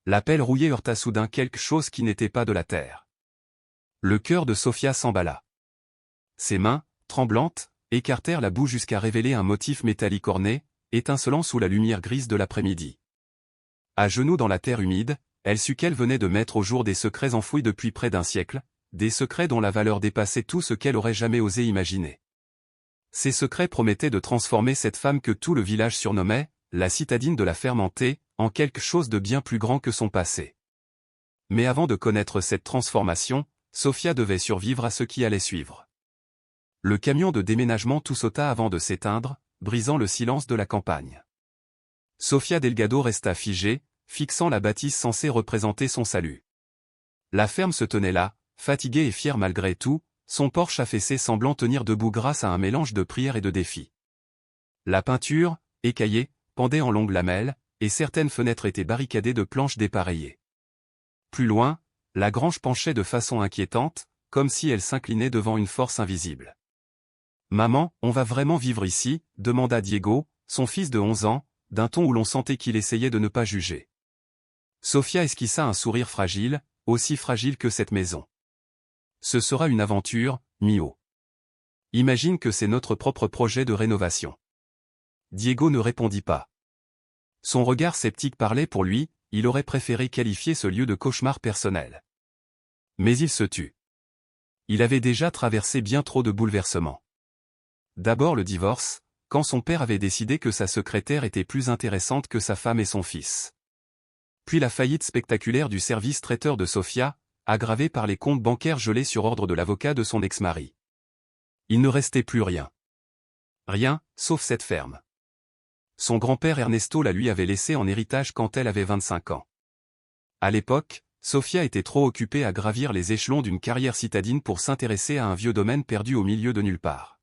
La pelle rouillée heurta soudain quelque chose qui n'était pas de la terre. Le cœur de Sophia s'emballa. Ses mains, tremblantes, écartèrent la boue jusqu'à révéler un motif métallique orné, étincelant sous la lumière grise de l'après-midi. À genoux dans la terre humide, elle sut qu'elle venait de mettre au jour des secrets enfouis depuis près d'un siècle, des secrets dont la valeur dépassait tout ce qu'elle aurait jamais osé imaginer. Ces secrets promettaient de transformer cette femme que tout le village surnommait, la citadine de la fermentée, en quelque chose de bien plus grand que son passé. Mais avant de connaître cette transformation, Sophia devait survivre à ce qui allait suivre. Le camion de déménagement tout sauta avant de s'éteindre, brisant le silence de la campagne. Sofia Delgado resta figée, fixant la bâtisse censée représenter son salut. La ferme se tenait là, fatiguée et fière malgré tout, son porche affaissé semblant tenir debout grâce à un mélange de prière et de défi. La peinture, écaillée, pendait en longues lamelles, et certaines fenêtres étaient barricadées de planches dépareillées. Plus loin, la grange penchait de façon inquiétante, comme si elle s'inclinait devant une force invisible. « Maman, on va vraiment vivre ici ?» demanda Diego, son fils de 11 ans, d'un ton où l'on sentait qu'il essayait de ne pas juger. Sophia esquissa un sourire fragile, aussi fragile que cette maison. « Ce sera une aventure, Mio. Imagine que c'est notre propre projet de rénovation. » Diego ne répondit pas. Son regard sceptique parlait pour lui, il aurait préféré qualifier ce lieu de cauchemar personnel. Mais il se tut. Il avait déjà traversé bien trop de bouleversements. D'abord le divorce, quand son père avait décidé que sa secrétaire était plus intéressante que sa femme et son fils. Puis la faillite spectaculaire du service traiteur de Sophia, aggravée par les comptes bancaires gelés sur ordre de l'avocat de son ex-mari. Il ne restait plus rien. Rien, sauf cette ferme. Son grand-père Ernesto la lui avait laissée en héritage quand elle avait 25 ans. À l'époque, Sophia était trop occupée à gravir les échelons d'une carrière citadine pour s'intéresser à un vieux domaine perdu au milieu de nulle part.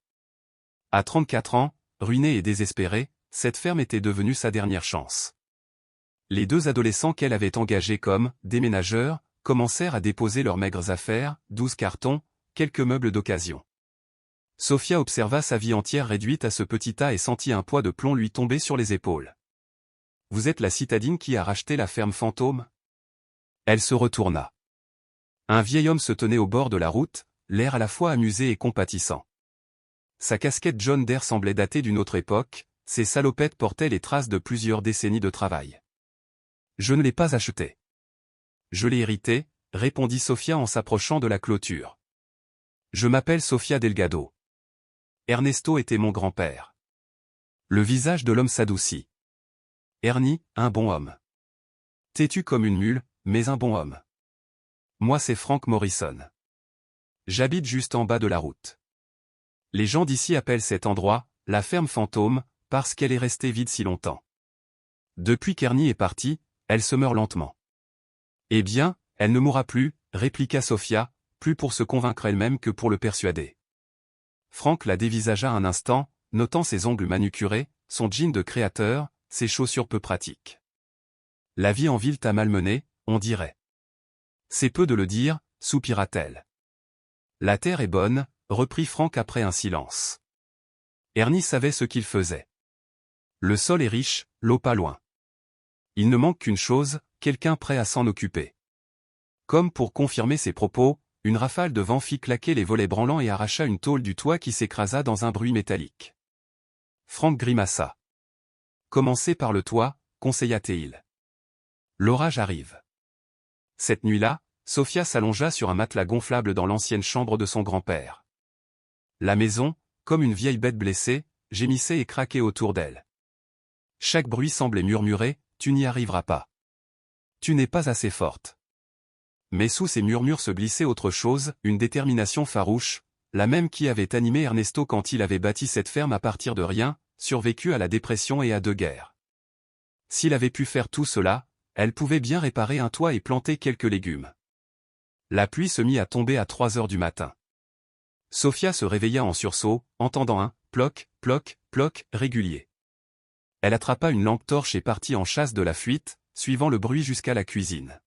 À 34 ans, ruinée et désespérée, cette ferme était devenue sa dernière chance. Les deux adolescents qu'elle avait engagés comme déménageurs commencèrent à déposer leurs maigres affaires, 12 cartons, quelques meubles d'occasion. Sophia observa sa vie entière réduite à ce petit tas et sentit un poids de plomb lui tomber sur les épaules. « Vous êtes la citadine qui a racheté la ferme fantôme ?» Elle se retourna. Un vieil homme se tenait au bord de la route, l'air à la fois amusé et compatissant. Sa casquette jaune d'air semblait dater d'une autre époque, ses salopettes portaient les traces de plusieurs décennies de travail. « Je ne l'ai pas acheté. Je l'ai hérité, » répondit Sophia en s'approchant de la clôture. « Je m'appelle Sofia Delgado. Ernesto était mon grand-père. » Le visage de l'homme s'adoucit. « Ernie, un bon homme. Têtu comme une mule, mais un bon homme. Moi c'est Frank Morrison. J'habite juste en bas de la route. Les gens d'ici appellent cet endroit, la ferme fantôme, parce qu'elle est restée vide si longtemps. Depuis qu'Ernie est parti, elle se meurt lentement. » « Eh bien, elle ne mourra plus, » répliqua Sophia, plus pour se convaincre elle-même que pour le persuader. Frank la dévisagea un instant, notant ses ongles manucurés, son jean de créateur, ses chaussures peu pratiques. « La vie en ville t'a malmené, on dirait. »« C'est peu de le dire, » soupira-t-elle. « La terre est bonne, » reprit Frank après un silence. Ernie savait ce qu'il faisait. Le sol est riche, l'eau pas loin. Il ne manque qu'une chose, quelqu'un prêt à s'en occuper. Comme pour confirmer ses propos, une rafale de vent fit claquer les volets branlants et arracha une tôle du toit qui s'écrasa dans un bruit métallique. Frank grimaça. « Commencez par le toit, » conseilla-t-il. « L'orage arrive. » Cette nuit-là, Sophia s'allongea sur un matelas gonflable dans l'ancienne chambre de son grand-père. La maison, comme une vieille bête blessée, gémissait et craquait autour d'elle. Chaque bruit semblait murmurer, « Tu n'y arriveras pas. Tu n'es pas assez forte. » Mais sous ces murmures se glissait autre chose, une détermination farouche, la même qui avait animé Ernesto quand il avait bâti cette ferme à partir de rien, survécu à la dépression et à 2 guerres. S'il avait pu faire tout cela, elle pouvait bien réparer un toit et planter quelques légumes. La pluie se mit à tomber à 3 heures du matin. Sophia se réveilla en sursaut, entendant un « ploc, ploc, ploc » régulier. Elle attrapa une lampe torche et partit en chasse de la fuite, suivant le bruit jusqu'à la cuisine.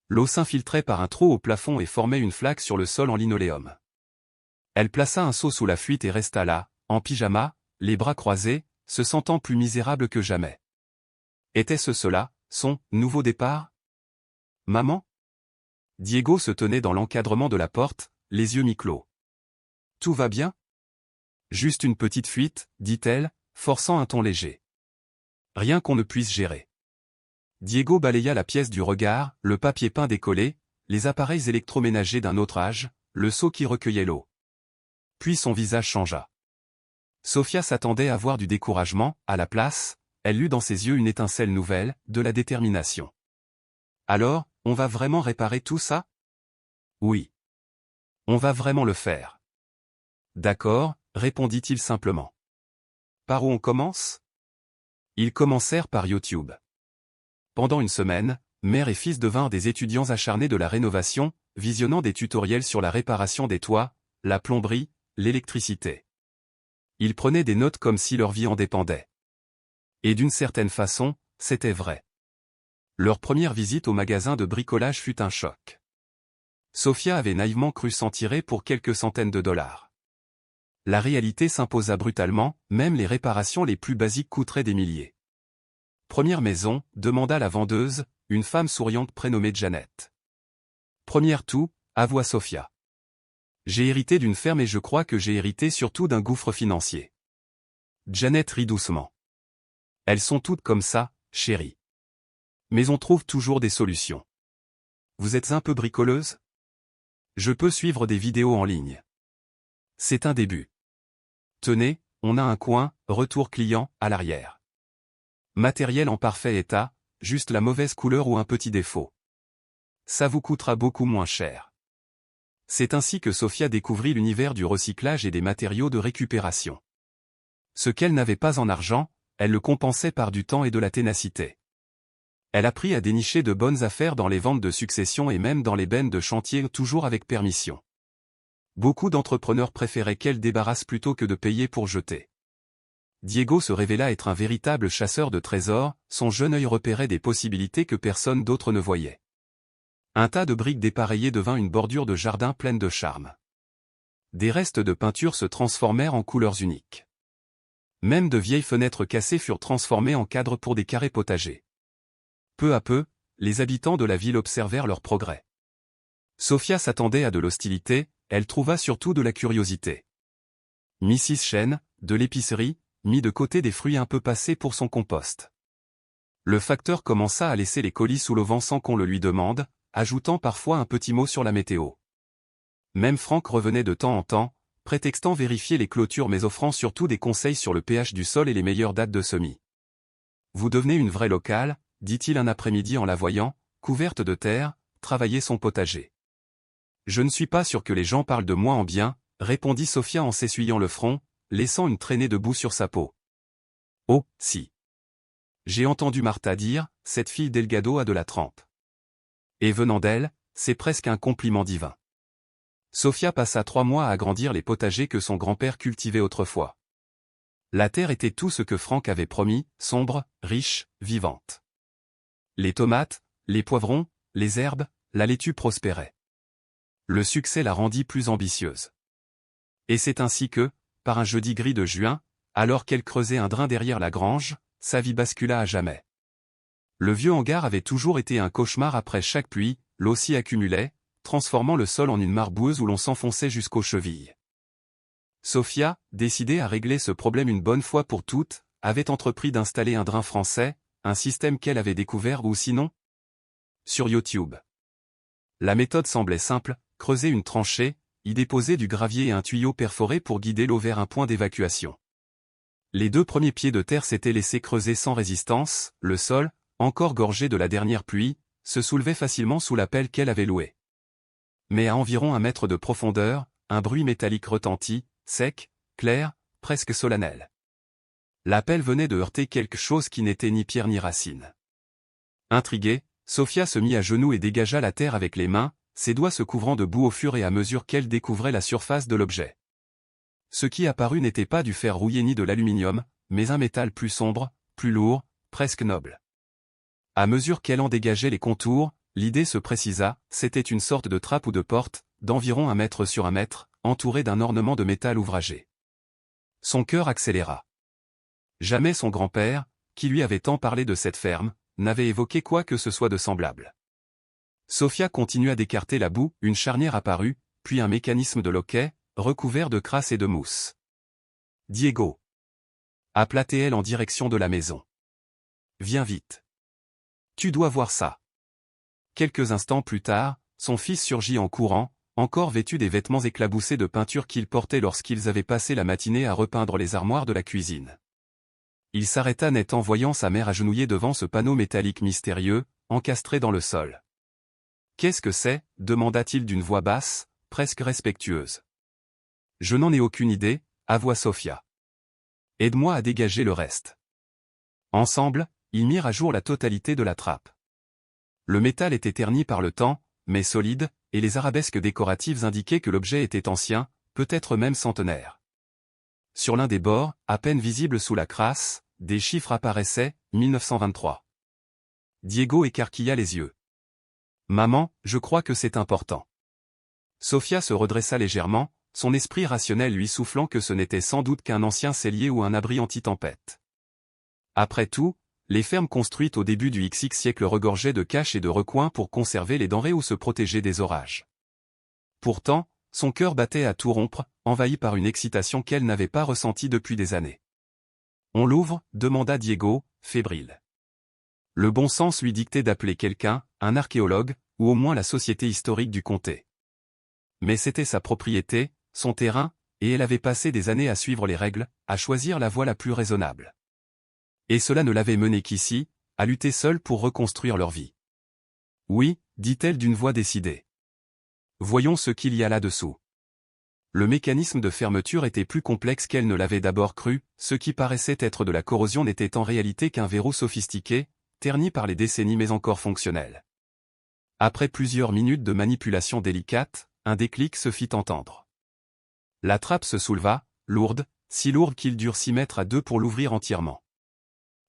L'eau s'infiltrait par un trou au plafond et formait une flaque sur le sol en linoléum. Elle plaça un seau sous la fuite et resta là, en pyjama, les bras croisés, se sentant plus misérable que jamais. Était-ce cela, son nouveau départ? Maman? Diego se tenait dans l'encadrement de la porte, les yeux mi-clos. Tout va bien? Juste une petite fuite, dit-elle, forçant un ton léger. Rien qu'on ne puisse gérer. Diego balaya la pièce du regard, le papier peint décollé, les appareils électroménagers d'un autre âge, le seau qui recueillait l'eau. Puis son visage changea. Sofia s'attendait à voir du découragement, à la place, elle lut dans ses yeux une étincelle nouvelle, de la détermination. Alors, on va vraiment réparer tout ça? Oui. On va vraiment le faire. D'accord, répondit-il simplement. Par où on commence? Ils commencèrent par YouTube. Pendant une semaine, mère et fils devinrent des étudiants acharnés de la rénovation, visionnant des tutoriels sur la réparation des toits, la plomberie, l'électricité. Ils prenaient des notes comme si leur vie en dépendait. Et d'une certaine façon, c'était vrai. Leur première visite au magasin de bricolage fut un choc. Sofia avait naïvement cru s'en tirer pour quelques centaines de dollars. La réalité s'imposa brutalement, même les réparations les plus basiques coûteraient des milliers. Première maison, demanda la vendeuse, une femme souriante prénommée Janet. Première tout, avoua Sofia. J'ai hérité d'une ferme et je crois que j'ai hérité surtout d'un gouffre financier. Janet rit doucement. Elles sont toutes comme ça, chérie. Mais on trouve toujours des solutions. Vous êtes un peu bricoleuse? Je peux suivre des vidéos en ligne. C'est un début. Tenez, on a un coin, retour client, à l'arrière. Matériel en parfait état, juste la mauvaise couleur ou un petit défaut. Ça vous coûtera beaucoup moins cher. C'est ainsi que Sofia découvrit l'univers du recyclage et des matériaux de récupération. Ce qu'elle n'avait pas en argent, elle le compensait par du temps et de la ténacité. Elle apprit à dénicher de bonnes affaires dans les ventes de succession et même dans les bennes de chantier toujours avec permission. Beaucoup d'entrepreneurs préféraient qu'elle débarrasse plutôt que de payer pour jeter. Diego se révéla être un véritable chasseur de trésors, son jeune œil repérait des possibilités que personne d'autre ne voyait. Un tas de briques dépareillées devint une bordure de jardin pleine de charme. Des restes de peinture se transformèrent en couleurs uniques. Même de vieilles fenêtres cassées furent transformées en cadres pour des carrés potagers. Peu à peu, les habitants de la ville observèrent leur progrès. Sofia s'attendait à de l'hostilité, elle trouva surtout de la curiosité. Mrs. Chen, de l'épicerie, mit de côté des fruits un peu passés pour son compost. Le facteur commença à laisser les colis sous l'auvent sans qu'on le lui demande, ajoutant parfois un petit mot sur la météo. Même Franck revenait de temps en temps, prétextant vérifier les clôtures mais offrant surtout des conseils sur le pH du sol et les meilleures dates de semis. Vous devenez une vraie locale, dit-il un après-midi en la voyant, couverte de terre, travailler son potager. Je ne suis pas sûr que les gens parlent de moi en bien, répondit Sofia en s'essuyant le front, laissant une traînée de boue sur sa peau. Oh, si. J'ai entendu Martha dire, cette fille Delgado a de la trempe. Et venant d'elle, c'est presque un compliment divin. Sofia passa 3 mois à agrandir les potagers que son grand-père cultivait autrefois. La terre était tout ce que Franck avait promis, sombre, riche, vivante. Les tomates, les poivrons, les herbes, la laitue prospéraient. Le succès la rendit plus ambitieuse. Et c'est ainsi que, par un jeudi gris de juin, alors qu'elle creusait un drain derrière la grange, sa vie bascula à jamais. Le vieux hangar avait toujours été un cauchemar après chaque pluie, l'eau s'y accumulait, transformant le sol en une mare boueuse où l'on s'enfonçait jusqu'aux chevilles. Sofia, décidée à régler ce problème une bonne fois pour toutes, avait entrepris d'installer un drain français, un système qu'elle avait découvert ou sinon sur YouTube. La méthode semblait simple, creuser une tranchée, y déposer du gravier et un tuyau perforé pour guider l'eau vers un point d'évacuation. Les 2 premiers pieds de terre s'étaient laissés creuser sans résistance, le sol, encore gorgé de la dernière pluie, se soulevait facilement sous la pelle qu'elle avait louée. Mais à environ 1 mètre de profondeur, un bruit métallique retentit, sec, clair, presque solennel. La pelle venait de heurter quelque chose qui n'était ni pierre ni racine. Intriguée, Sofia se mit à genoux et dégagea la terre avec les mains, ses doigts se couvrant de boue au fur et à mesure qu'elle découvrait la surface de l'objet. Ce qui apparut n'était pas du fer rouillé ni de l'aluminium, mais un métal plus sombre, plus lourd, presque noble. À mesure qu'elle en dégageait les contours, l'idée se précisa, c'était une sorte de trappe ou de porte, d'environ 1 mètre sur 1 mètre, entourée d'un ornement de métal ouvragé. Son cœur accéléra. Jamais son grand-père, qui lui avait tant parlé de cette ferme, n'avait évoqué quoi que ce soit de semblable. Sophia continua d'écarter la boue, une charnière apparut, puis un mécanisme de loquet, recouvert de crasse et de mousse. « Diego !» appela-t-elle en direction de la maison. « Viens vite. Tu dois voir ça. » Quelques instants plus tard, son fils surgit en courant, encore vêtu des vêtements éclaboussés de peinture qu'ils portaient lorsqu'ils avaient passé la matinée à repeindre les armoires de la cuisine. Il s'arrêta net en voyant sa mère agenouillée devant ce panneau métallique mystérieux, encastré dans le sol. « Qu'est-ce que c'est » demanda-t-il d'une voix basse, presque respectueuse. « Je n'en ai aucune idée » avoua Sophia. « Aide-moi à dégager le reste. » Ensemble, ils mirent à jour la totalité de la trappe. Le métal était terni par le temps, mais solide, et les arabesques décoratives indiquaient que l'objet était ancien, peut-être même centenaire. Sur l'un des bords, à peine visible sous la crasse, des chiffres apparaissaient, 1923. Diego écarquilla les yeux. « Maman, je crois que c'est important. » Sophia se redressa légèrement, son esprit rationnel lui soufflant que ce n'était sans doute qu'un ancien cellier ou un abri anti-tempête. Après tout, les fermes construites au début du XX siècle regorgeaient de caches et de recoins pour conserver les denrées ou se protéger des orages. Pourtant, son cœur battait à tout rompre, envahi par une excitation qu'elle n'avait pas ressentie depuis des années. « On l'ouvre » demanda Diego, fébrile. Le bon sens lui dictait d'appeler quelqu'un, un archéologue, ou au moins la société historique du comté. Mais c'était sa propriété, son terrain, et elle avait passé des années à suivre les règles, à choisir la voie la plus raisonnable. Et cela ne l'avait menée qu'ici, à lutter seule pour reconstruire leur vie. « Oui » dit-elle d'une voix décidée. « Voyons ce qu'il y a là-dessous. » Le mécanisme de fermeture était plus complexe qu'elle ne l'avait d'abord cru, ce qui paraissait être de la corrosion n'était en réalité qu'un verrou sophistiqué, terni par les décennies mais encore fonctionnel. Après plusieurs minutes de manipulation délicate, un déclic se fit entendre. La trappe se souleva, lourde, si lourde qu'il dure 6 mètres à 2 pour l'ouvrir entièrement.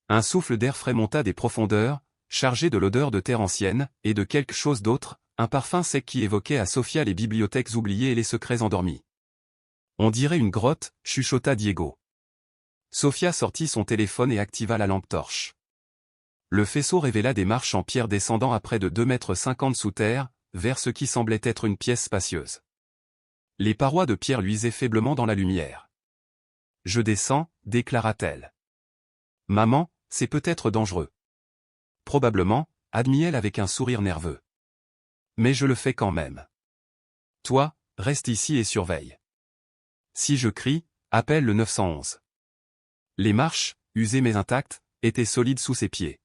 Un souffle d'air frais monta des profondeurs, chargé de l'odeur de terre ancienne, et de quelque chose d'autre, un parfum sec qui évoquait à Sophia les bibliothèques oubliées et les secrets endormis. « On dirait une grotte » chuchota Diego. Sophia sortit son téléphone et activa la lampe torche. Le faisceau révéla des marches en pierre descendant à près de 2,50 m sous terre, vers ce qui semblait être une pièce spacieuse. Les parois de pierre luisaient faiblement dans la lumière. « Je descends » déclara-t-elle. « Maman, c'est peut-être dangereux. »« Probablement » admit-elle avec un sourire nerveux. « Mais je le fais quand même. Toi, reste ici et surveille. Si je crie, appelle le 911. » Les marches, usées mais intactes, étaient solides sous ses pieds.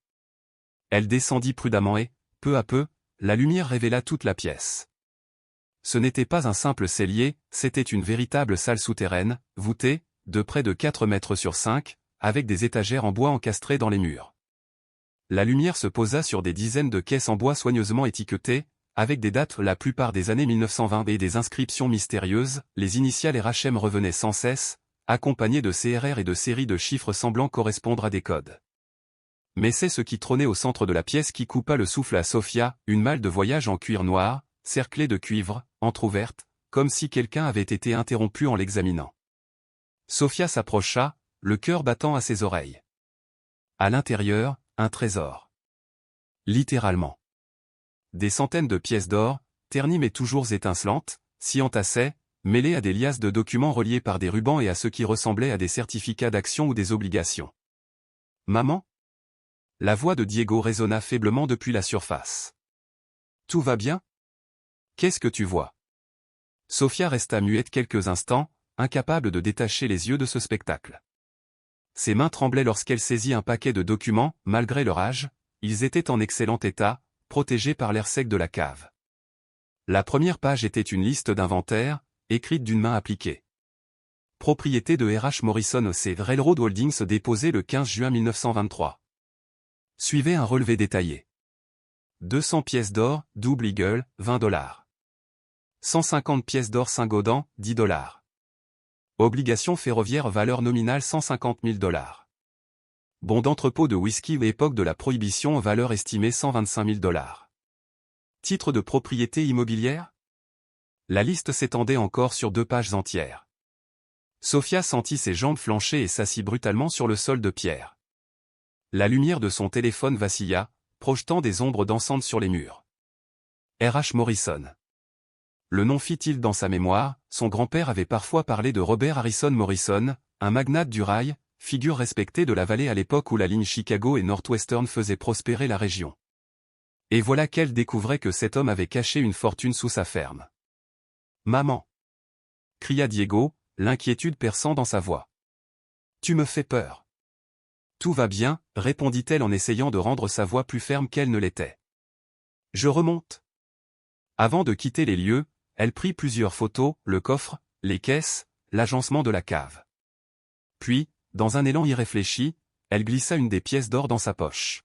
Elle descendit prudemment et, peu à peu, la lumière révéla toute la pièce. Ce n'était pas un simple cellier, c'était une véritable salle souterraine, voûtée, de près de 4 mètres sur 5, avec des étagères en bois encastrées dans les murs. La lumière se posa sur des dizaines de caisses en bois soigneusement étiquetées, avec des dates la plupart des années 1920 et des inscriptions mystérieuses, les initiales RHM revenaient sans cesse, accompagnées de CRR et de séries de chiffres semblant correspondre à des codes. Mais c'est ce qui trônait au centre de la pièce qui coupa le souffle à Sophia, une malle de voyage en cuir noir, cerclée de cuivre, entr'ouverte, comme si quelqu'un avait été interrompu en l'examinant. Sophia s'approcha, le cœur battant à ses oreilles. À l'intérieur, un trésor. Littéralement. Des centaines de pièces d'or, ternies mais toujours étincelantes, s'y entassaient, mêlées à des liasses de documents reliés par des rubans et à ce qui ressemblait à des certificats d'action ou des obligations. « Maman ?» La voix de Diego résonna faiblement depuis la surface. « Tout va bien ? Qu'est-ce que tu vois ?» Sophia resta muette quelques instants, incapable de détacher les yeux de ce spectacle. Ses mains tremblaient lorsqu'elle saisit un paquet de documents, malgré leur âge, ils étaient en excellent état, protégés par l'air sec de la cave. La première page était une liste d'inventaire, écrite d'une main appliquée. Propriété de R.H. Morrison O.C. Railroad Holdings déposée le 15 juin 1923. Suivait un relevé détaillé. 200 pièces d'or, double eagle, $20. 150 pièces d'or Saint-Gaudens, $10. Obligation ferroviaire valeur nominale $150 000. Bon d'entrepôt de whisky à époque de la prohibition valeur estimée $125 000. Titre de propriété immobilière ? La liste s'étendait encore sur 2 pages entières. Sophia sentit ses jambes flancher et s'assit brutalement sur le sol de pierre. La lumière de son téléphone vacilla, projetant des ombres dansantes sur les murs. R.H. Morrison. Le nom fit-il dans sa mémoire, son grand-père avait parfois parlé de Robert Harrison Morrison, un magnate du rail, figure respectée de la vallée à l'époque où la ligne Chicago et Northwestern faisait prospérer la région. Et voilà qu'elle découvrait que cet homme avait caché une fortune sous sa ferme. « Maman !» cria Diego, l'inquiétude perçant dans sa voix. « Tu me fais peur. » « Tout va bien, répondit-elle en essayant de rendre sa voix plus ferme qu'elle ne l'était. « Je remonte. » Avant de quitter les lieux, elle prit plusieurs photos, le coffre, les caisses, l'agencement de la cave. Puis, dans un élan irréfléchi, elle glissa une des pièces d'or dans sa poche.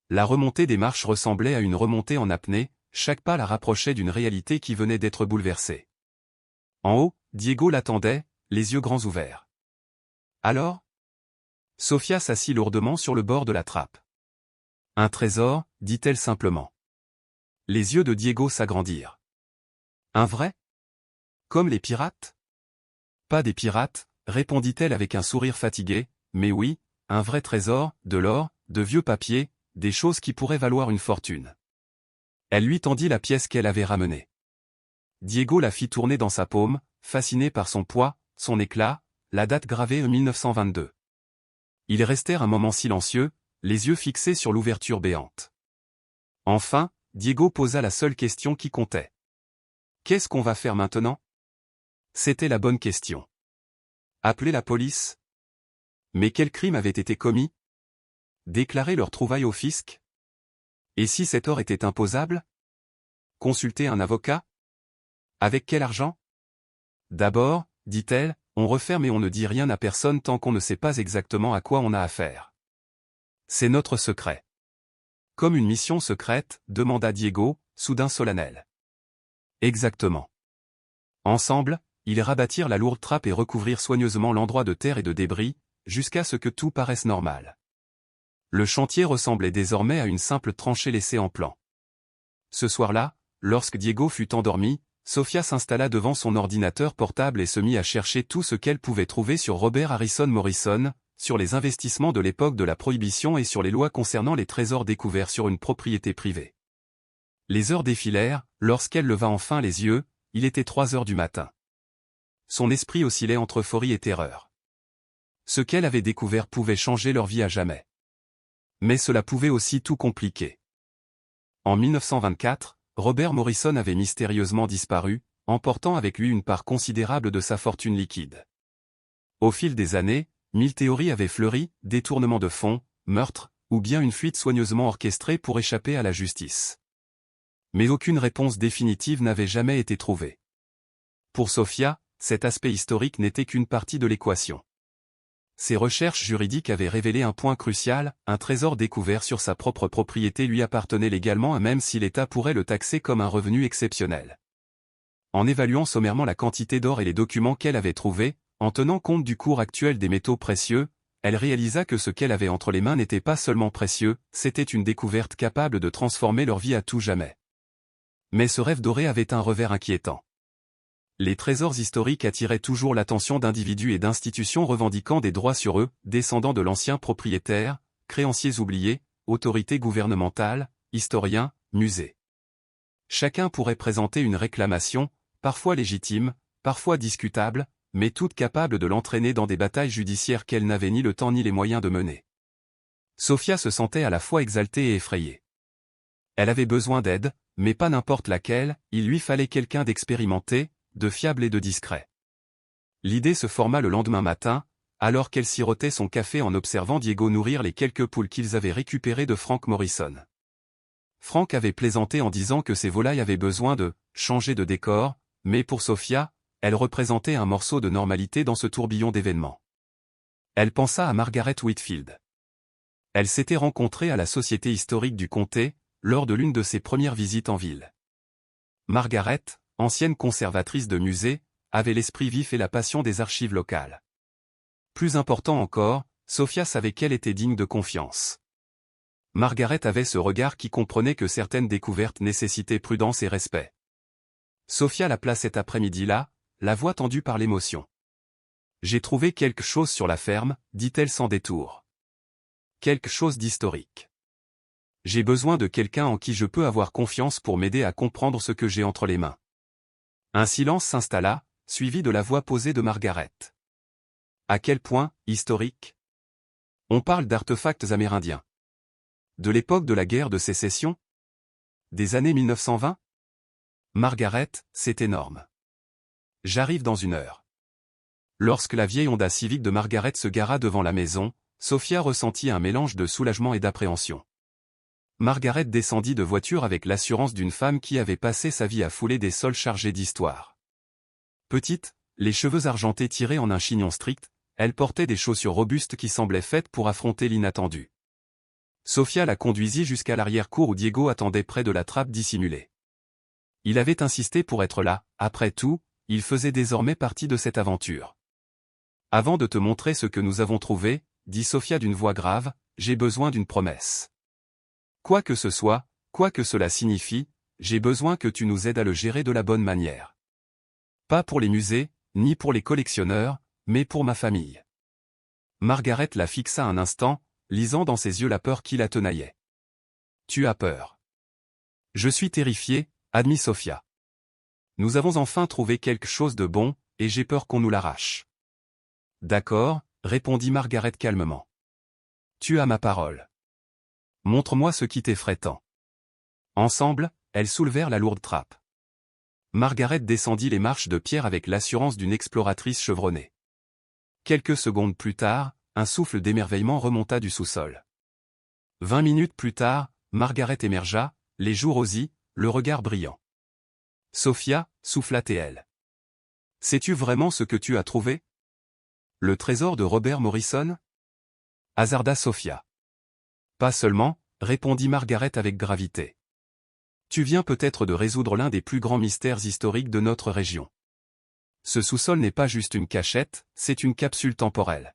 La remontée des marches ressemblait à une remontée en apnée, chaque pas la rapprochait d'une réalité qui venait d'être bouleversée. En haut, Diego l'attendait, les yeux grands ouverts. « Alors ?» Sofia s'assit lourdement sur le bord de la trappe. « Un trésor, dit-elle simplement. Les yeux de Diego s'agrandirent. « Un vrai ? Comme les pirates ? » Pas des pirates, répondit-elle avec un sourire fatigué, mais oui, un vrai trésor, de l'or, de vieux papiers, des choses qui pourraient valoir une fortune. Elle lui tendit la pièce qu'elle avait ramenée. Diego la fit tourner dans sa paume, fasciné par son poids, son éclat, la date gravée en 1922. Ils restèrent un moment silencieux, les yeux fixés sur l'ouverture béante. Enfin, Diego posa la seule question qui comptait. « Qu'est-ce qu'on va faire maintenant ?» C'était la bonne question. Appeler la police ? Mais quel crime avait été commis ? Déclarer leur trouvaille au fisc ? Et si cet or était imposable ? Consulter un avocat ? Avec quel argent ? D'abord, dit-elle, on referme et on ne dit rien à personne tant qu'on ne sait pas exactement à quoi on a affaire. C'est notre secret. Comme une mission secrète, demanda Diego, soudain solennel. Exactement. Ensemble, ils rabattirent la lourde trappe et recouvrirent soigneusement l'endroit de terre et de débris, jusqu'à ce que tout paraisse normal. Le chantier ressemblait désormais à une simple tranchée laissée en plan. Ce soir-là, lorsque Diego fut endormi, Sofia s'installa devant son ordinateur portable et se mit à chercher tout ce qu'elle pouvait trouver sur Robert Harrison Morrison, sur les investissements de l'époque de la Prohibition et sur les lois concernant les trésors découverts sur une propriété privée. Les heures défilèrent, lorsqu'elle leva enfin les yeux, il était 3 heures du matin. Son esprit oscillait entre euphorie et terreur. Ce qu'elle avait découvert pouvait changer leur vie à jamais. Mais cela pouvait aussi tout compliquer. En 1924, Robert Morrison avait mystérieusement disparu, emportant avec lui une part considérable de sa fortune liquide. Au fil des années, 1000 théories avaient fleuri, détournement de fonds, meurtre, ou bien une fuite soigneusement orchestrée pour échapper à la justice. Mais aucune réponse définitive n'avait jamais été trouvée. Pour Sofia, cet aspect historique n'était qu'une partie de l'équation. Ses recherches juridiques avaient révélé un point crucial, un trésor découvert sur sa propre propriété lui appartenait légalement même si l'État pourrait le taxer comme un revenu exceptionnel. En évaluant sommairement la quantité d'or et les documents qu'elle avait trouvés, en tenant compte du cours actuel des métaux précieux, elle réalisa que ce qu'elle avait entre les mains n'était pas seulement précieux, c'était une découverte capable de transformer leur vie à tout jamais. Mais ce rêve doré avait un revers inquiétant. Les trésors historiques attiraient toujours l'attention d'individus et d'institutions revendiquant des droits sur eux, descendants de l'ancien propriétaire, créanciers oubliés, autorités gouvernementales, historiens, musées. Chacun pourrait présenter une réclamation, parfois légitime, parfois discutable, mais toute capable de l'entraîner dans des batailles judiciaires qu'elle n'avait ni le temps ni les moyens de mener. Sofia se sentait à la fois exaltée et effrayée. Elle avait besoin d'aide, mais pas n'importe laquelle, il lui fallait quelqu'un d'expérimenté, de fiable et de discret. L'idée se forma le lendemain matin, alors qu'elle sirotait son café en observant Diego nourrir les quelques poules qu'ils avaient récupérées de Frank Morrison. Frank avait plaisanté en disant que ses volailles avaient besoin de « changer de décor », mais pour Sofia, elle représentait un morceau de normalité dans ce tourbillon d'événements. Elle pensa à Margaret Whitfield. Elle s'était rencontrée à la Société historique du comté, lors de l'une de ses premières visites en ville. Margaret, ancienne conservatrice de musée, avait l'esprit vif et la passion des archives locales. Plus important encore, Sofia savait qu'elle était digne de confiance. Margaret avait ce regard qui comprenait que certaines découvertes nécessitaient prudence et respect. Sofia l'appela cet après-midi-là, la voix tendue par l'émotion. « J'ai trouvé quelque chose sur la ferme, dit-elle sans détour. Quelque chose d'historique. J'ai besoin de quelqu'un en qui je peux avoir confiance pour m'aider à comprendre ce que j'ai entre les mains. Un silence s'installa, suivi de la voix posée de Margaret. À quel point, historique? On parle d'artefacts amérindiens. De l'époque de la guerre de sécession? Des années 1920? Margaret, c'est énorme. J'arrive dans 1 heure. Lorsque la vieille Honda Civic de Margaret se gara devant la maison, Sophia ressentit un mélange de soulagement et d'appréhension. Margaret descendit de voiture avec l'assurance d'une femme qui avait passé sa vie à fouler des sols chargés d'histoire. Petite, les cheveux argentés tirés en un chignon strict, elle portait des chaussures robustes qui semblaient faites pour affronter l'inattendu. Sophia la conduisit jusqu'à l'arrière-cour où Diego attendait près de la trappe dissimulée. Il avait insisté pour être là, après tout, il faisait désormais partie de cette aventure. Avant de te montrer ce que nous avons trouvé, dit Sophia d'une voix grave, j'ai besoin d'une promesse. Quoi que ce soit, quoi que cela signifie, j'ai besoin que tu nous aides à le gérer de la bonne manière. Pas pour les musées, ni pour les collectionneurs, mais pour ma famille. Margaret la fixa un instant, lisant dans ses yeux la peur qui la tenaillait. Tu as peur. Je suis terrifiée, admit Sophia. Nous avons enfin trouvé quelque chose de bon, et j'ai peur qu'on nous l'arrache. D'accord, répondit Margaret calmement. Tu as ma parole. Montre-moi ce qui t'effraie tant. Ensemble, elles soulevèrent la lourde trappe. Margaret descendit les marches de pierre avec l'assurance d'une exploratrice chevronnée. Quelques secondes plus tard, un souffle d'émerveillement remonta du sous-sol. 20 minutes plus tard, Margaret émergea, les joues rosies, le regard brillant. Sophia, souffla-t-elle. Sais-tu vraiment ce que tu as trouvé? Le trésor de Robert Morrison? Hasarda Sophia. Pas seulement, répondit Margaret avec gravité. Tu viens peut-être de résoudre l'un des plus grands mystères historiques de notre région. Ce sous-sol n'est pas juste une cachette, c'est une capsule temporelle.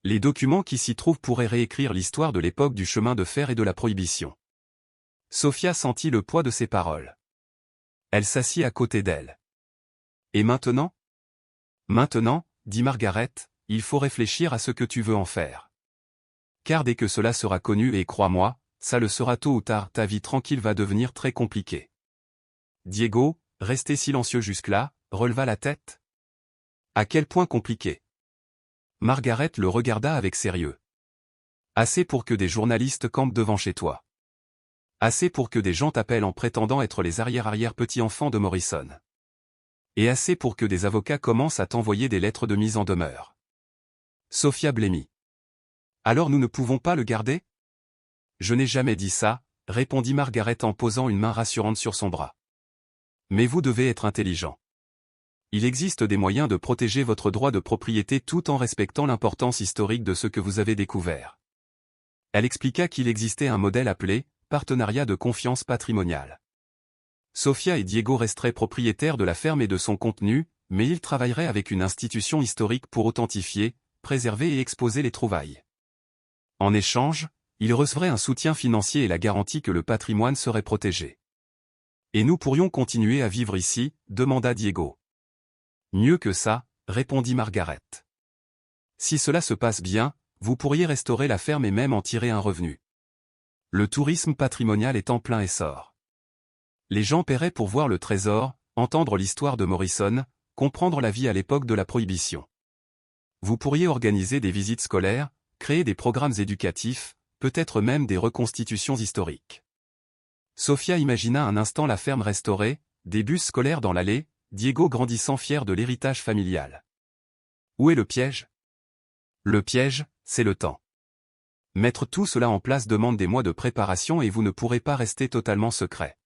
Les documents qui s'y trouvent pourraient réécrire l'histoire de l'époque du chemin de fer et de la prohibition. Sophia sentit le poids de ses paroles. Elle s'assit à côté d'elle. Et maintenant? Maintenant, dit Margaret, il faut réfléchir à ce que tu veux en faire. Car dès que cela sera connu et crois-moi, ça le sera tôt ou tard, ta vie tranquille va devenir très compliquée. Diego, resté silencieux jusque-là, releva la tête. À quel point compliqué? Margaret le regarda avec sérieux. Assez pour que des journalistes campent devant chez toi. Assez pour que des gens t'appellent en prétendant être les arrière-petits-enfants de Morrison. Et assez pour que des avocats commencent à t'envoyer des lettres de mise en demeure. Sophia blêmit. Alors nous ne pouvons pas le garder? Je n'ai jamais dit ça, répondit Margaret en posant une main rassurante sur son bras. Mais vous devez être intelligent. Il existe des moyens de protéger votre droit de propriété tout en respectant l'importance historique de ce que vous avez découvert. Elle expliqua qu'il existait un modèle appelé « partenariat de confiance patrimoniale ». Sophia et Diego resteraient propriétaires de la ferme et de son contenu, mais ils travailleraient avec une institution historique pour authentifier, préserver et exposer les trouvailles. En échange, ils recevraient un soutien financier et la garantie que le patrimoine serait protégé. Et nous pourrions continuer à vivre ici, demanda Diego. Mieux que ça, répondit Margaret. Si cela se passe bien, vous pourriez restaurer la ferme et même en tirer un revenu. Le tourisme patrimonial est en plein essor. Les gens paieraient pour voir le trésor, entendre l'histoire de Morrison, comprendre la vie à l'époque de la Prohibition. Vous pourriez organiser des visites scolaires, créer des programmes éducatifs, peut-être même des reconstitutions historiques. Sophia imagina un instant la ferme restaurée, des bus scolaires dans l'allée, Diego grandissant fier de l'héritage familial. Où est le piège? Le piège, c'est le temps. Mettre tout cela en place demande des mois de préparation et vous ne pourrez pas rester totalement secret.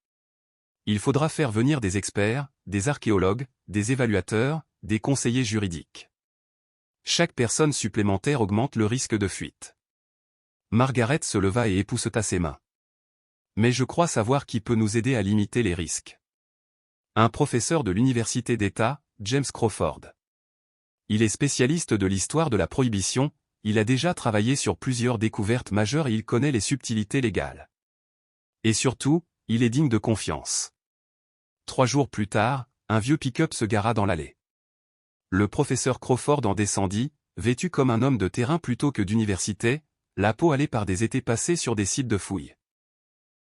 Il faudra faire venir des experts, des archéologues, des évaluateurs, des conseillers juridiques. Chaque personne supplémentaire augmente le risque de fuite. Margaret se leva et épousseta ses mains. Mais je crois savoir qui peut nous aider à limiter les risques. Un professeur de l'Université d'État, James Crawford. Il est spécialiste de l'histoire de la prohibition, il a déjà travaillé sur plusieurs découvertes majeures et il connaît les subtilités légales. Et surtout, il est digne de confiance. 3 jours plus tard, un vieux pick-up se gara dans l'allée. Le professeur Crawford en descendit, vêtu comme un homme de terrain plutôt que d'université, la peau hâlée par des étés passés sur des sites de fouilles.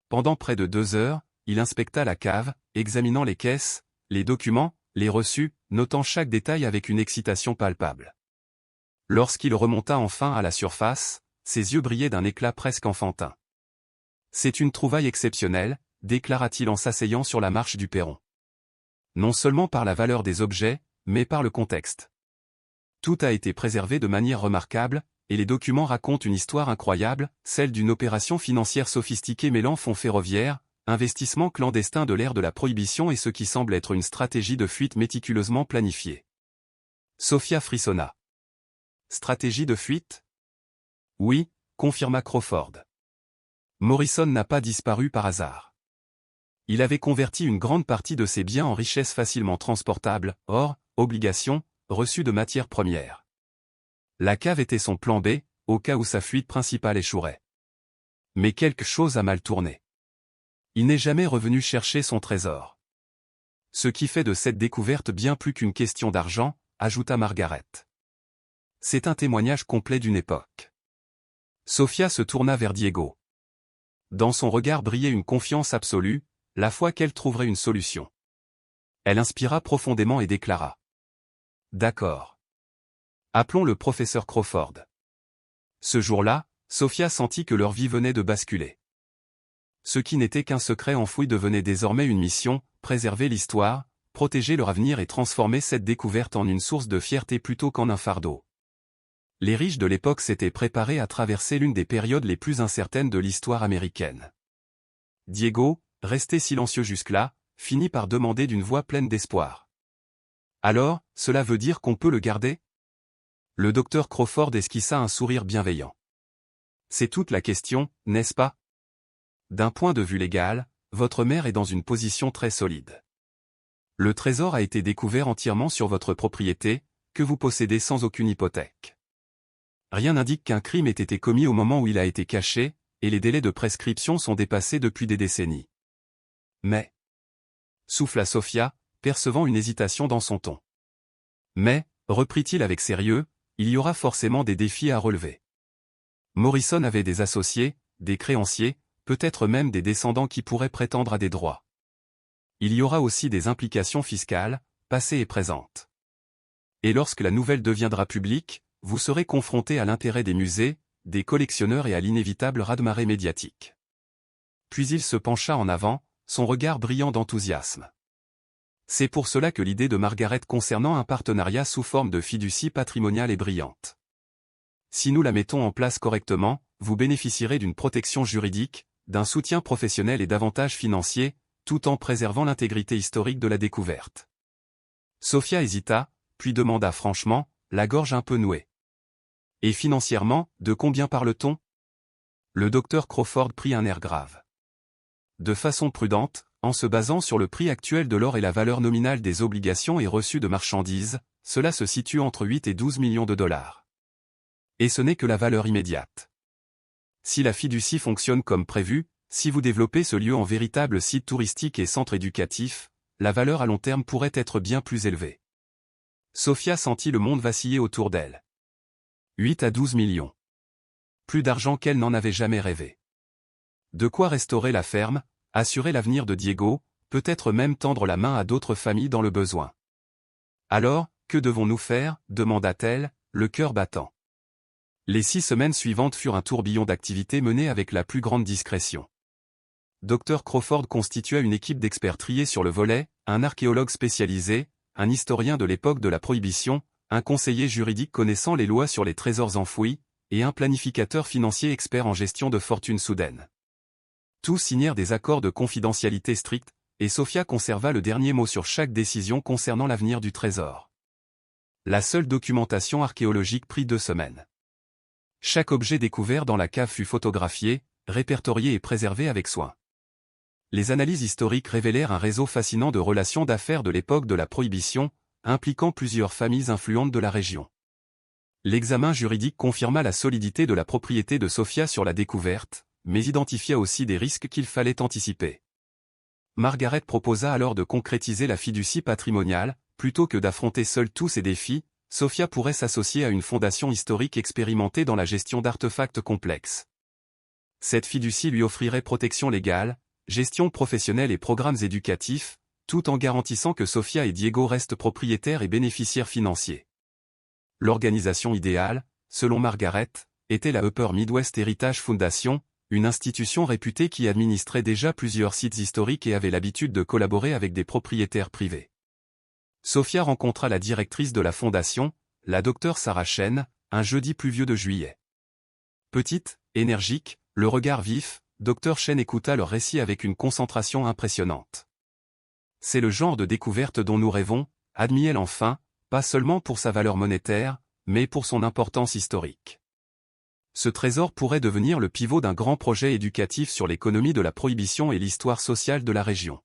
Pendant près de 2 heures, il inspecta la cave, examinant les caisses, les documents, les reçus, notant chaque détail avec une excitation palpable. Lorsqu'il remonta enfin à la surface, ses yeux brillaient d'un éclat presque enfantin. « C'est une trouvaille exceptionnelle », déclara-t-il en s'asseyant sur la marche du perron. Non seulement par la valeur des objets, mais par le contexte. Tout a été préservé de manière remarquable, et les documents racontent une histoire incroyable, celle d'une opération financière sophistiquée mêlant fonds ferroviaires, investissement clandestin de l'ère de la prohibition et ce qui semble être une stratégie de fuite méticuleusement planifiée. Sophia frissonna. Stratégie de fuite ? Oui, confirma Crawford. Morrison n'a pas disparu par hasard. Il avait converti une grande partie de ses biens en richesses facilement transportables, or, obligations, reçues de matières premières. La cave était son plan B, au cas où sa fuite principale échouerait. Mais quelque chose a mal tourné. Il n'est jamais revenu chercher son trésor. Ce qui fait de cette découverte bien plus qu'une question d'argent, ajouta Margaret. C'est un témoignage complet d'une époque. Sophia se tourna vers Diego. Dans son regard brillait une confiance absolue, la foi qu'elle trouverait une solution. Elle inspira profondément et déclara. D'accord. Appelons le professeur Crawford. Ce jour-là, Sophia sentit que leur vie venait de basculer. Ce qui n'était qu'un secret enfoui devenait désormais une mission, préserver l'histoire, protéger leur avenir et transformer cette découverte en une source de fierté plutôt qu'en un fardeau. Les riches de l'époque s'étaient préparés à traverser l'une des périodes les plus incertaines de l'histoire américaine. Diego, resté silencieux jusque-là, finit par demander d'une voix pleine d'espoir. « Alors, cela veut dire qu'on peut le garder ?» Le docteur Crawford esquissa un sourire bienveillant. « C'est toute la question, n'est-ce pas ? D'un point de vue légal, votre mère est dans une position très solide. Le trésor a été découvert entièrement sur votre propriété, que vous possédez sans aucune hypothèque. Rien n'indique qu'un crime ait été commis au moment où il a été caché, et les délais de prescription sont dépassés depuis des décennies. Mais, souffla Sophia, percevant une hésitation dans son ton. Mais, reprit-il avec sérieux, il y aura forcément des défis à relever. Morrison avait des associés, des créanciers, peut-être même des descendants qui pourraient prétendre à des droits. Il y aura aussi des implications fiscales, passées et présentes. Et lorsque la nouvelle deviendra publique, vous serez confronté à l'intérêt des musées, des collectionneurs et à l'inévitable raz-de-marée médiatique. Puis il se pencha en avant, son regard brillant d'enthousiasme. C'est pour cela que l'idée de Margaret concernant un partenariat sous forme de fiducie patrimoniale est brillante. Si nous la mettons en place correctement, vous bénéficierez d'une protection juridique, d'un soutien professionnel et d'avantages financiers, tout en préservant l'intégrité historique de la découverte. Sophia hésita, puis demanda franchement, la gorge un peu nouée. Et financièrement, de combien parle-t-on ? Le docteur Crawford prit un air grave. De façon prudente, en se basant sur le prix actuel de l'or et la valeur nominale des obligations et reçus de marchandises, cela se situe entre 8 et 12 millions de dollars. Et ce n'est que la valeur immédiate. Si la fiducie fonctionne comme prévu, si vous développez ce lieu en véritable site touristique et centre éducatif, la valeur à long terme pourrait être bien plus élevée. Sophia sentit le monde vaciller autour d'elle. 8 à 12 millions. Plus d'argent qu'elle n'en avait jamais rêvé. De quoi restaurer la ferme, assurer l'avenir de Diego, peut-être même tendre la main à d'autres familles dans le besoin. Alors, que devons-nous faire ? Demanda-t-elle, le cœur battant. Les 6 semaines suivantes furent un tourbillon d'activités menées avec la plus grande discrétion. Dr Crawford constitua une équipe d'experts triés sur le volet, un archéologue spécialisé, un historien de l'époque de la Prohibition, un conseiller juridique connaissant les lois sur les trésors enfouis, et un planificateur financier expert en gestion de fortunes soudaines. Tous signèrent des accords de confidentialité stricts, et Sophia conserva le dernier mot sur chaque décision concernant l'avenir du trésor. La seule documentation archéologique prit 2 semaines. Chaque objet découvert dans la cave fut photographié, répertorié et préservé avec soin. Les analyses historiques révélèrent un réseau fascinant de relations d'affaires de l'époque de la Prohibition, impliquant plusieurs familles influentes de la région. L'examen juridique confirma la solidité de la propriété de Sophia sur la découverte, mais identifia aussi des risques qu'il fallait anticiper. Margaret proposa alors de concrétiser la fiducie patrimoniale, plutôt que d'affronter seule tous ces défis. Sophia pourrait s'associer à une fondation historique expérimentée dans la gestion d'artefacts complexes. Cette fiducie lui offrirait protection légale, gestion professionnelle et programmes éducatifs, tout en garantissant que Sofia et Diego restent propriétaires et bénéficiaires financiers. L'organisation idéale, selon Margaret, était la Upper Midwest Heritage Foundation, une institution réputée qui administrait déjà plusieurs sites historiques et avait l'habitude de collaborer avec des propriétaires privés. Sofia rencontra la directrice de la fondation, la Dr Sarah Chen, un jeudi pluvieux de juillet. Petite, énergique, le regard vif, Dr Chen écouta leur récit avec une concentration impressionnante. C'est le genre de découverte dont nous rêvons, admit-elle enfin, pas seulement pour sa valeur monétaire, mais pour son importance historique. Ce trésor pourrait devenir le pivot d'un grand projet éducatif sur l'économie de la prohibition et l'histoire sociale de la région.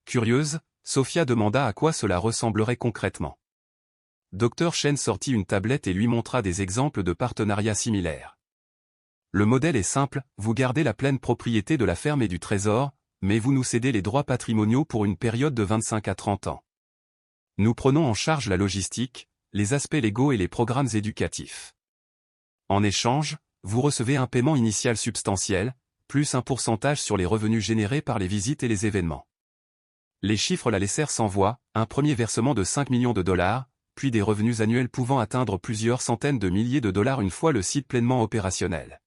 Curieuse, Sofia demanda à quoi cela ressemblerait concrètement. Dr Chen sortit une tablette et lui montra des exemples de partenariats similaires. Le modèle est simple, vous gardez la pleine propriété de la ferme et du trésor, mais vous nous cédez les droits patrimoniaux pour une période de 25 à 30 ans. Nous prenons en charge la logistique, les aspects légaux et les programmes éducatifs. En échange, vous recevez un paiement initial substantiel, plus un pourcentage sur les revenus générés par les visites et les événements. Les chiffres la laissèrent sans voix, un premier versement de 5 millions de dollars, puis des revenus annuels pouvant atteindre plusieurs centaines de milliers de dollars une fois le site pleinement opérationnel.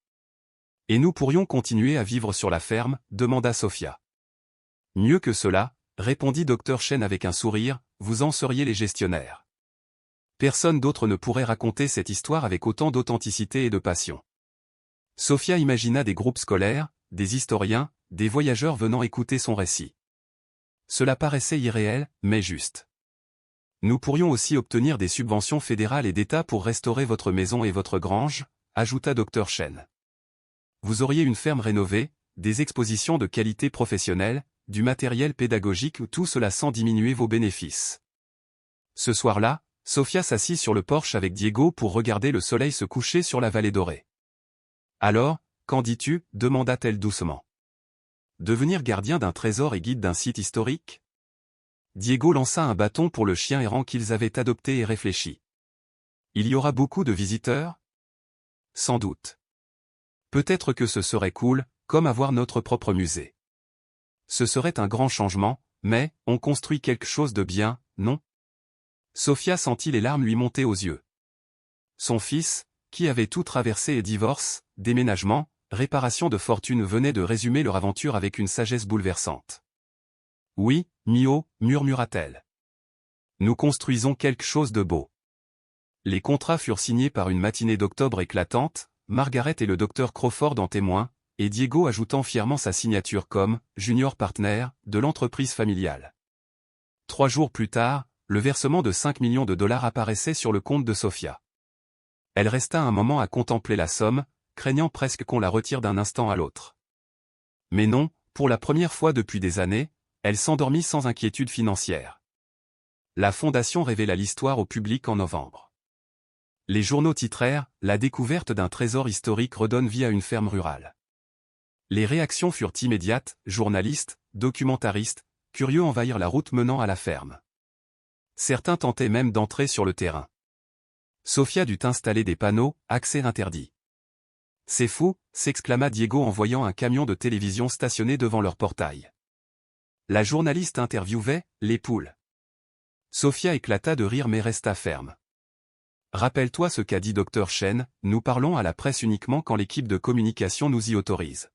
Et nous pourrions continuer à vivre sur la ferme, demanda Sofia. Mieux que cela, répondit Dr Chen avec un sourire, vous en seriez les gestionnaires. Personne d'autre ne pourrait raconter cette histoire avec autant d'authenticité et de passion. Sofia imagina des groupes scolaires, des historiens, des voyageurs venant écouter son récit. Cela paraissait irréel, mais juste. Nous pourrions aussi obtenir des subventions fédérales et d'État pour restaurer votre maison et votre grange, ajouta Dr Chen. Vous auriez une ferme rénovée, des expositions de qualité professionnelle, du matériel pédagogique, tout cela sans diminuer vos bénéfices. Ce soir-là, Sofia s'assit sur le porche avec Diego pour regarder le soleil se coucher sur la vallée dorée. Alors, qu'en dis-tu, demanda-t-elle doucement. Devenir gardien d'un trésor et guide d'un site historique? Diego lança un bâton pour le chien errant qu'ils avaient adopté et réfléchit. Il y aura beaucoup de visiteurs? Sans doute. Peut-être que ce serait cool, comme avoir notre propre musée. Ce serait un grand changement, mais, on construit quelque chose de bien, non? Sofia sentit les larmes lui monter aux yeux. Son fils, qui avait tout traversé et divorce, déménagement, réparation de fortune venait de résumer leur aventure avec une sagesse bouleversante. Oui, Mio, murmura-t-elle. Nous construisons quelque chose de beau. Les contrats furent signés par une matinée d'octobre éclatante, Margaret et le docteur Crawford en témoin, et Diego ajoutant fièrement sa signature comme « junior partner » de l'entreprise familiale. 3 jours plus tard, le versement de 5 millions de dollars apparaissait sur le compte de Sofia. Elle resta un moment à contempler la somme, craignant presque qu'on la retire d'un instant à l'autre. Mais non, pour la première fois depuis des années, elle s'endormit sans inquiétude financière. La fondation révéla l'histoire au public en novembre. Les journaux titrèrent « La découverte d'un trésor historique redonne vie à une ferme rurale ». Les réactions furent immédiates, journalistes, documentaristes, curieux envahirent la route menant à la ferme. Certains tentaient même d'entrer sur le terrain. Sofia dut installer des panneaux « Accès interdit ». C'est fou, s'exclama Diego en voyant un camion de télévision stationné devant leur portail. La journaliste interviewait « Les poules ». Sofia éclata de rire mais resta ferme. Rappelle-toi ce qu'a dit Dr Chen, nous parlons à la presse uniquement quand l'équipe de communication nous y autorise.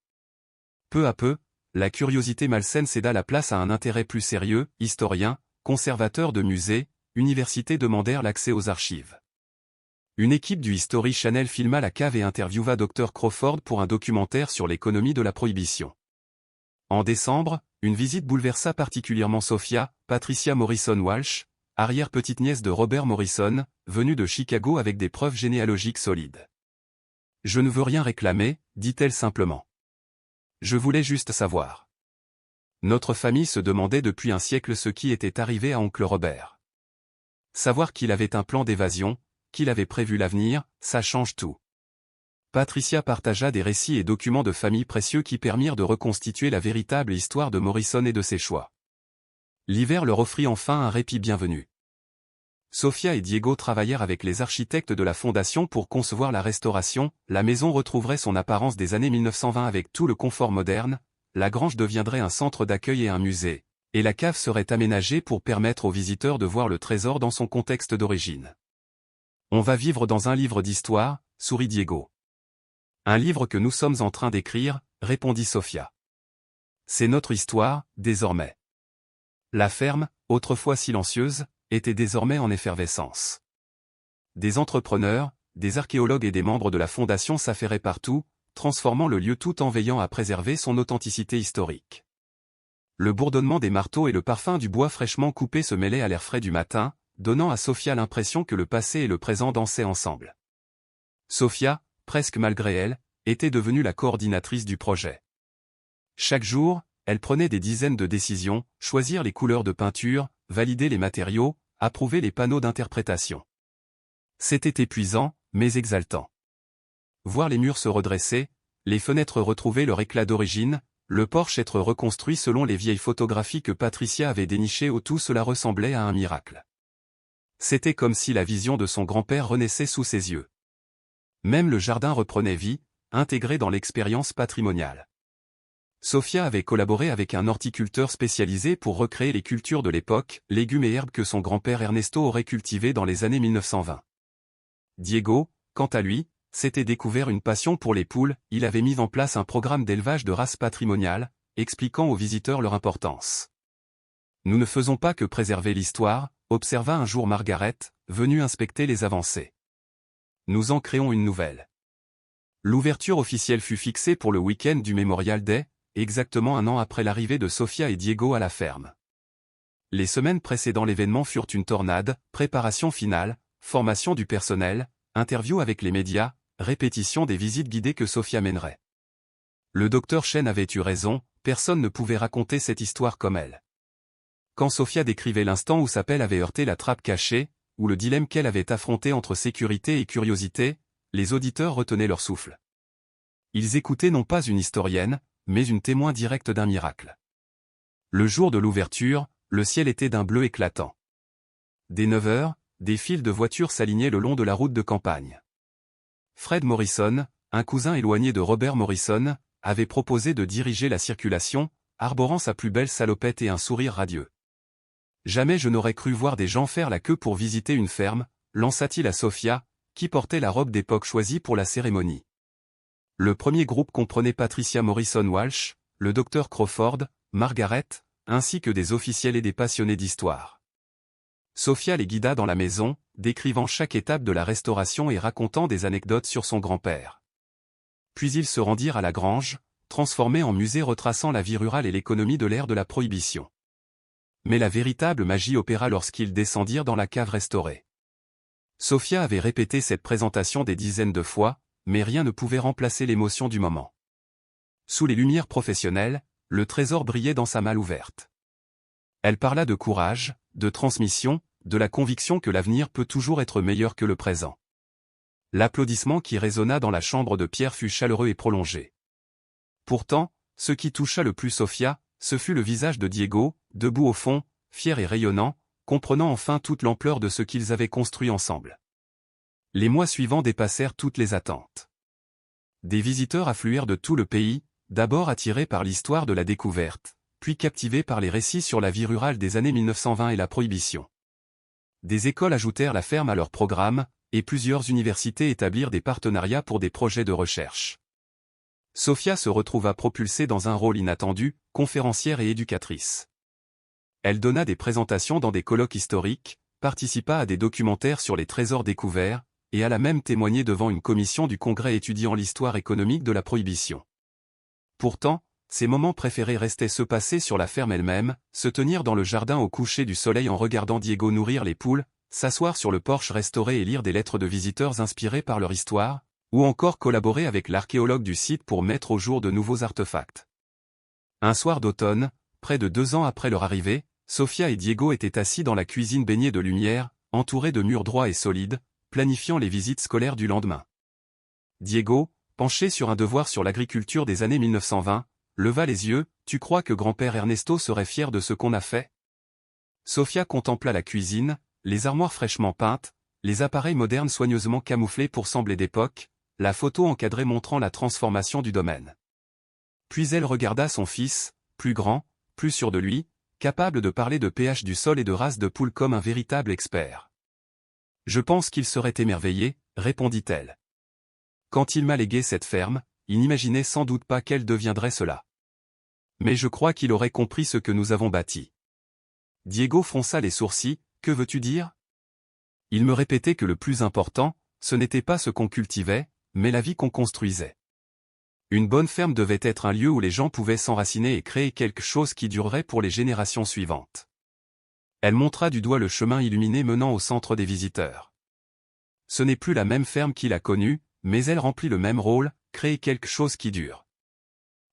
Peu à peu, la curiosité malsaine céda la place à un intérêt plus sérieux, historiens, conservateurs de musées, universités demandèrent l'accès aux archives. Une équipe du History Channel filma la cave et interviewa Dr Crawford pour un documentaire sur l'économie de la prohibition. En décembre, une visite bouleversa particulièrement Sofia, Patricia Morrison Walsh, arrière-petite-nièce de Robert Morrison, venue de Chicago avec des preuves généalogiques solides. « Je ne veux rien réclamer, dit-elle simplement. Je voulais juste savoir. Notre famille se demandait depuis un siècle ce qui était arrivé à oncle Robert. Savoir qu'il avait un plan d'évasion, qu'il avait prévu l'avenir, ça change tout. » Patricia partagea des récits et documents de famille précieux qui permirent de reconstituer la véritable histoire de Morrison et de ses choix. L'hiver leur offrit enfin un répit bienvenu. Sofia et Diego travaillèrent avec les architectes de la fondation pour concevoir la restauration. La maison retrouverait son apparence des années 1920 avec tout le confort moderne, la grange deviendrait un centre d'accueil et un musée, et la cave serait aménagée pour permettre aux visiteurs de voir le trésor dans son contexte d'origine. On va vivre dans un livre d'histoire, sourit Diego. Un livre que nous sommes en train d'écrire, répondit Sofia. C'est notre histoire, désormais. La ferme, autrefois silencieuse, était désormais en effervescence. Des entrepreneurs, des archéologues et des membres de la fondation s'affairaient partout, transformant le lieu tout en veillant à préserver son authenticité historique. Le bourdonnement des marteaux et le parfum du bois fraîchement coupé se mêlaient à l'air frais du matin, donnant à Sofia l'impression que le passé et le présent dansaient ensemble. Sofia, presque malgré elle, était devenue la coordinatrice du projet. Chaque jour, elle prenait des dizaines de décisions, choisir les couleurs de peinture, valider les matériaux, approuver les panneaux d'interprétation. C'était épuisant, mais exaltant. Voir les murs se redresser, les fenêtres retrouver leur éclat d'origine, le porche être reconstruit selon les vieilles photographies que Patricia avait dénichées, tout cela ressemblait à un miracle. C'était comme si la vision de son grand-père renaissait sous ses yeux. Même le jardin reprenait vie, intégré dans l'expérience patrimoniale. Sofia avait collaboré avec un horticulteur spécialisé pour recréer les cultures de l'époque, légumes et herbes que son grand-père Ernesto aurait cultivés dans les années 1920. Diego, quant à lui, s'était découvert une passion pour les poules. Il avait mis en place un programme d'élevage de races patrimoniales, expliquant aux visiteurs leur importance. Nous ne faisons pas que préserver l'histoire, observa un jour Margaret, venue inspecter les avancées. Nous en créons une nouvelle. L'ouverture officielle fut fixée pour le week-end du Memorial Day, exactement un an après l'arrivée de Sofia et Diego à la ferme. Les semaines précédant l'événement furent une tornade, préparation finale, formation du personnel, interview avec les médias, répétition des visites guidées que Sofia mènerait. Le docteur Chen avait eu raison, personne ne pouvait raconter cette histoire comme elle. Quand Sofia décrivait l'instant où sa pelle avait heurté la trappe cachée, ou le dilemme qu'elle avait affronté entre sécurité et curiosité, les auditeurs retenaient leur souffle. Ils écoutaient non pas une historienne, mais une témoin directe d'un miracle. Le jour de l'ouverture, le ciel était d'un bleu éclatant. Dès 9 heures, des files de voitures s'alignaient le long de la route de campagne. Fred Morrison, un cousin éloigné de Robert Morrison, avait proposé de diriger la circulation, arborant sa plus belle salopette et un sourire radieux. Jamais je n'aurais cru voir des gens faire la queue pour visiter une ferme, lança-t-il à Sofia, qui portait la robe d'époque choisie pour la cérémonie. Le premier groupe comprenait Patricia Morrison Walsh, le docteur Crawford, Margaret, ainsi que des officiels et des passionnés d'histoire. Sofia les guida dans la maison, décrivant chaque étape de la restauration et racontant des anecdotes sur son grand-père. Puis ils se rendirent à la grange, transformée en musée retraçant la vie rurale et l'économie de l'ère de la Prohibition. Mais la véritable magie opéra lorsqu'ils descendirent dans la cave restaurée. Sofia avait répété cette présentation des dizaines de fois, mais rien ne pouvait remplacer l'émotion du moment. Sous les lumières professionnelles, le trésor brillait dans sa malle ouverte. Elle parla de courage, de transmission, de la conviction que l'avenir peut toujours être meilleur que le présent. L'applaudissement qui résonna dans la chambre de pierre fut chaleureux et prolongé. Pourtant, ce qui toucha le plus Sofia, ce fut le visage de Diego, debout au fond, fier et rayonnant, comprenant enfin toute l'ampleur de ce qu'ils avaient construit ensemble. Les mois suivants dépassèrent toutes les attentes. Des visiteurs affluèrent de tout le pays, d'abord attirés par l'histoire de la découverte, puis captivés par les récits sur la vie rurale des années 1920 et la Prohibition. Des écoles ajoutèrent la ferme à leur programme, et plusieurs universités établirent des partenariats pour des projets de recherche. Sofia se retrouva propulsée dans un rôle inattendu, conférencière et éducatrice. Elle donna des présentations dans des colloques historiques, participa à des documentaires sur les trésors découverts, et alla même témoigner devant une commission du Congrès étudiant l'histoire économique de la Prohibition. Pourtant, ses moments préférés restaient ceux passés sur la ferme elle-même, se tenir dans le jardin au coucher du soleil en regardant Diego nourrir les poules, s'asseoir sur le porche restauré et lire des lettres de visiteurs inspirées par leur histoire, ou encore collaborer avec l'archéologue du site pour mettre au jour de nouveaux artefacts. Un soir d'automne, près de 2 ans après leur arrivée, Sofia et Diego étaient assis dans la cuisine baignée de lumière, entourés de murs droits et solides, planifiant les visites scolaires du lendemain. Diego, penché sur un devoir sur l'agriculture des années 1920, leva les yeux. « Tu crois que grand-père Ernesto serait fier de ce qu'on a fait ?» Sofia contempla la cuisine, les armoires fraîchement peintes, les appareils modernes soigneusement camouflés pour sembler d'époque, la photo encadrée montrant la transformation du domaine. Puis elle regarda son fils, plus grand, plus sûr de lui, capable de parler de pH du sol et de race de poule comme un véritable expert. Je pense qu'il serait émerveillé, répondit-elle. Quand il m'a légué cette ferme, il n'imaginait sans doute pas quelle deviendrait cela. Mais je crois qu'il aurait compris ce que nous avons bâti. Diego fronça les sourcils, que veux-tu dire? Il me répétait que le plus important, ce n'était pas ce qu'on cultivait, mais la vie qu'on construisait. Une bonne ferme devait être un lieu où les gens pouvaient s'enraciner et créer quelque chose qui durerait pour les générations suivantes. Elle montra du doigt le chemin illuminé menant au centre des visiteurs. Ce n'est plus la même ferme qu'il a connue, mais elle remplit le même rôle, créer quelque chose qui dure.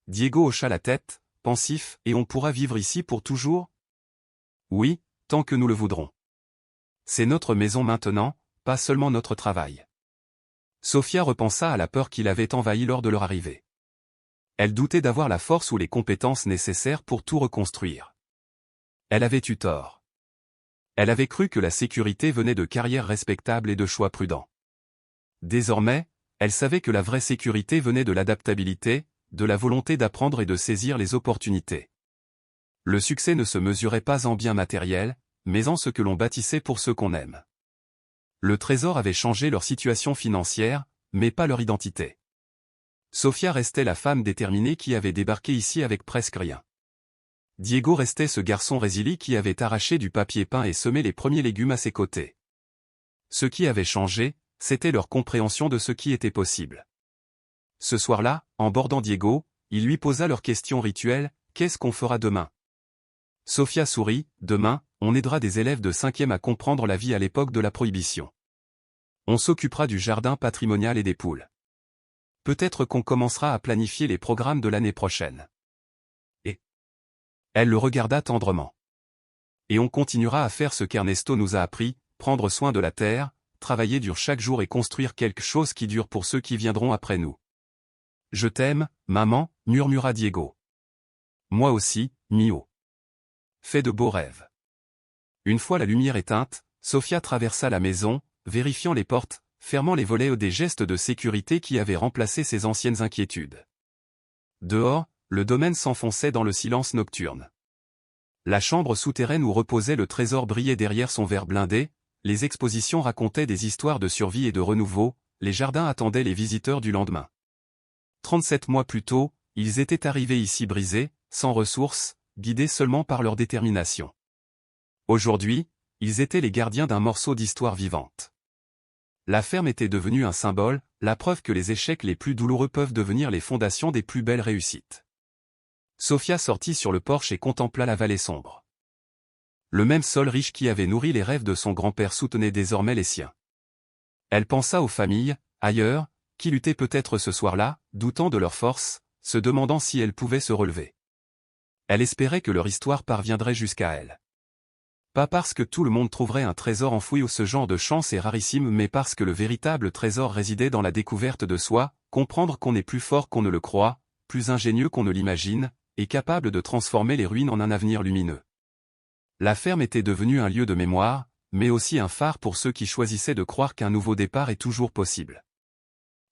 Diego hocha la tête, pensif, et on pourra vivre ici pour toujours? Oui, tant que nous le voudrons. C'est notre maison maintenant, pas seulement notre travail. Sofia repensa à la peur qui l'avait envahie lors de leur arrivée. Elle doutait d'avoir la force ou les compétences nécessaires pour tout reconstruire. Elle avait eu tort. Elle avait cru que la sécurité venait de carrières respectables et de choix prudents. Désormais, elle savait que la vraie sécurité venait de l'adaptabilité, de la volonté d'apprendre et de saisir les opportunités. Le succès ne se mesurait pas en biens matériels, mais en ce que l'on bâtissait pour ceux qu'on aime. Le trésor avait changé leur situation financière, mais pas leur identité. Sofia restait la femme déterminée qui avait débarqué ici avec presque rien. Diego restait ce garçon résilient qui avait arraché du papier peint et semé les premiers légumes à ses côtés. Ce qui avait changé, c'était leur compréhension de ce qui était possible. Ce soir-là, en bordant Diego, il lui posa leur question rituelle, « Qu'est-ce qu'on fera demain ?» Sofia sourit, « Demain, on aidera des élèves de 5e à comprendre la vie à l'époque de la Prohibition. On s'occupera du jardin patrimonial et des poules. Peut-être qu'on commencera à planifier les programmes de l'année prochaine. » Et elle le regarda tendrement. « Et on continuera à faire ce qu'Ernesto nous a appris, prendre soin de la terre, travailler dur chaque jour et construire quelque chose qui dure pour ceux qui viendront après nous. » « Je t'aime, maman, murmura Diego. Moi aussi, Mio. Fais de beaux rêves. » Une fois la lumière éteinte, Sofia traversa la maison, vérifiant les portes, fermant les volets des gestes de sécurité qui avaient remplacé ses anciennes inquiétudes. Dehors, le domaine s'enfonçait dans le silence nocturne. La chambre souterraine où reposait le trésor brillait derrière son verre blindé, les expositions racontaient des histoires de survie et de renouveau, les jardins attendaient les visiteurs du lendemain. 37 mois plus tôt, ils étaient arrivés ici brisés, sans ressources, guidés seulement par leur détermination. Aujourd'hui, ils étaient les gardiens d'un morceau d'histoire vivante. La ferme était devenue un symbole, la preuve que les échecs les plus douloureux peuvent devenir les fondations des plus belles réussites. Sofia sortit sur le porche et contempla la vallée sombre. Le même sol riche qui avait nourri les rêves de son grand-père soutenait désormais les siens. Elle pensa aux familles, ailleurs, qui luttaient peut-être ce soir-là, doutant de leur force, se demandant si elles pouvaient se relever. Elle espérait que leur histoire parviendrait jusqu'à elle. Pas parce que tout le monde trouverait un trésor enfoui où ce genre de chance est rarissime, mais parce que le véritable trésor résidait dans la découverte de soi, comprendre qu'on est plus fort qu'on ne le croit, plus ingénieux qu'on ne l'imagine, et capable de transformer les ruines en un avenir lumineux. La ferme était devenue un lieu de mémoire, mais aussi un phare pour ceux qui choisissaient de croire qu'un nouveau départ est toujours possible.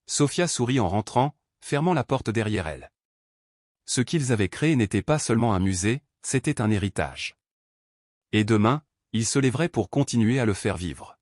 Sofia sourit en rentrant, fermant la porte derrière elle. Ce qu'ils avaient créé n'était pas seulement un musée, c'était un héritage. Et demain, ils se lèveraient pour continuer à le faire vivre.